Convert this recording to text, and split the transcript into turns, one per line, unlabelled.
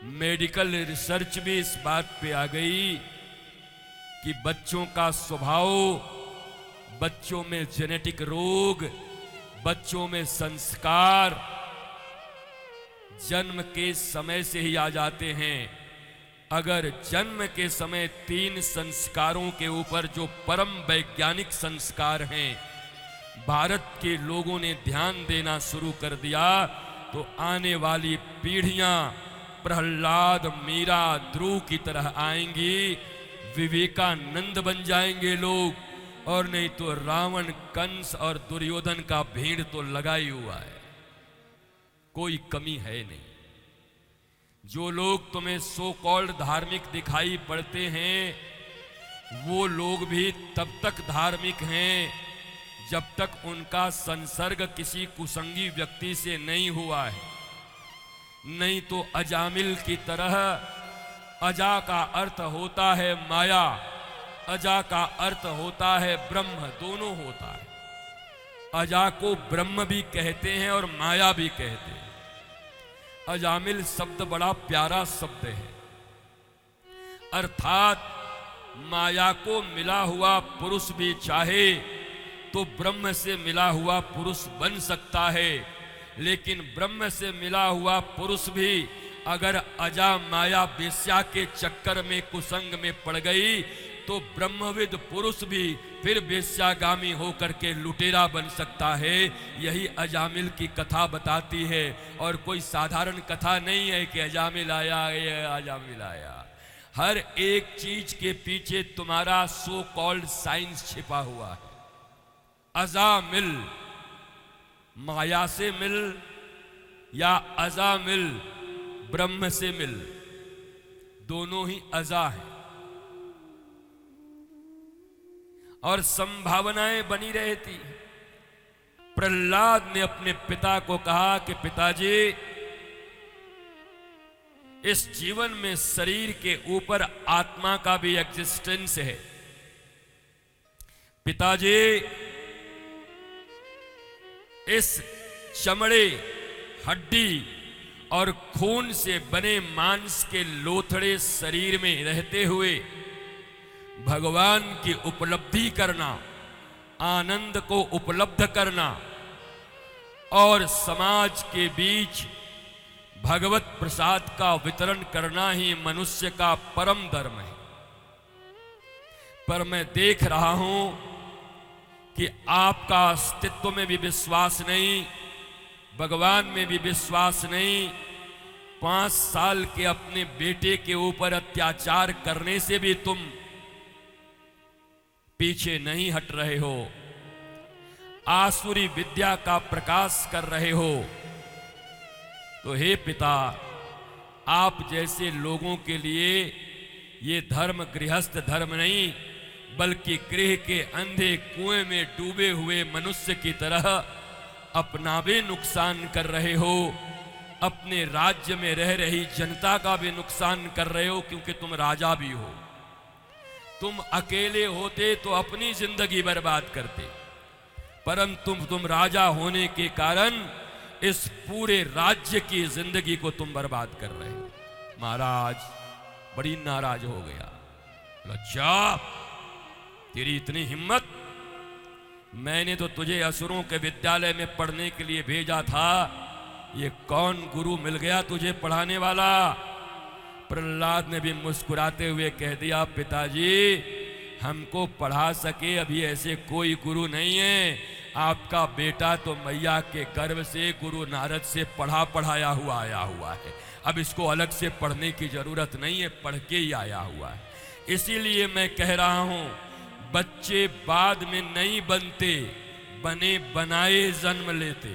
Medical research भी इस बात पे आ गई कि बच्चों का स्वभाव, बच्चों में जेनेटिक रोग, बच्चों में संस्कार जन्म के समय से ही आ जाते हैं। अगर जन्म के समय 3 संस्कारों के ऊपर जो परम वैज्ञानिक संस्कार हैं भारत के लोगों ने ध्यान देना शुरू कर दिया, तो आने वाली पीढ़ियां प्रहलाद, मीरा, ध्रुव की तरह आएंगी, विवेकानंद बन जाएंगे लोग, और नहीं तो रावण, कंस और दुर्योधन का भीड़ तो लगा ही हुआ है, कोई कमी है नहीं। जो लोग तुम्हें सो कॉल्ड धार्मिक दिखाई पड़ते हैं, वो लोग भी तब तक धार्मिक हैं जब तक उनका संसर्ग किसी कुसंगी व्यक्ति से नहीं हुआ है। नहीं तो अजामिल की तरह, अजा का अर्थ होता है माया, अजा का अर्थ होता है ब्रह्म, दोनों होता है। अजा को ब्रह्म भी कहते हैं और माया भी कहते हैं। अजामिल शब्द बड़ा प्यारा शब्द है, अर्थात माया को मिला हुआ पुरुष भी चाहे तो ब्रह्म से मिला हुआ पुरुष बन सकता है, लेकिन ब्रह्म से मिला हुआ पुरुष भी अगर अजा माया वेश्या के चक्कर में कुसंग में पड़ गई तो ब्रह्मविद पुरुष भी फिर वेश्यागामी होकर के लुटेरा बन सकता है। यही अजामिल की कथा बताती है, और कोई साधारण कथा नहीं है कि अजामिल आया, ये अजामिल आया। हर एक चीज के पीछे तुम्हारा सो कॉल्ड साइंस छिपा हुआ है। अजामिल, माया से मिल या अजामिल, ब्रह्म से मिल, दोनों ही अजा है और संभावनाएं बनी रहती। प्रहलाद ने अपने पिता को कहा कि पिताजी, इस जीवन में शरीर के ऊपर आत्मा का भी एग्जिस्टेंस है। पिताजी, इस चमड़े, हड्डी और खून से बने मांस के लोथड़े शरीर में रहते हुए भगवान की उपलब्धि करना, आनंद को उपलब्ध करना और समाज के बीच भगवत प्रसाद का वितरण करना ही मनुष्य का परम धर्म है। पर मैं देख रहा हूं कि आपका अस्तित्व में भी विश्वास नहीं, भगवान में भी विश्वास नहीं। 5 साल के अपने बेटे के ऊपर अत्याचार करने से भी तुम पीछे नहीं हट रहे हो, आसुरी विद्या का प्रकाश कर रहे हो। तो हे पिता, आप जैसे लोगों के लिए ये धर्म गृहस्थ धर्म नहीं, बल्कि गृह के अंधे कुएं में डूबे हुए मनुष्य की तरह अपना भी नुकसान कर रहे हो, अपने राज्य में रह रही जनता का भी नुकसान कर रहे हो, क्योंकि तुम राजा भी हो। तुम अकेले होते तो अपनी जिंदगी बर्बाद करते, परंतु तुम राजा होने के कारण इस पूरे राज्य की जिंदगी को तुम बर्बाद कर रहे हो। महाराज बड़ी नाराज हो गया। अच्छा, तेरी इतनी हिम्मत? मैंने तो तुझे असुरों के विद्यालय में पढ़ने के लिए भेजा था, ये कौन गुरु मिल गया तुझे पढ़ाने वाला? प्रहलाद ने भी मुस्कुराते हुए कह दिया, पिताजी, हमको पढ़ा सके अभी ऐसे कोई गुरु नहीं है। आपका बेटा तो मैया के गर्भ से गुरु नारद से पढ़ा पढ़ाया हुआ आया हुआ है। अब इसको अलग से पढ़ने की जरूरत नहीं है, पढ़ के ही आया हुआ है। इसीलिए मैं कह रहा हूं, बच्चे बाद में नहीं बनते, बने बनाए जन्म लेते।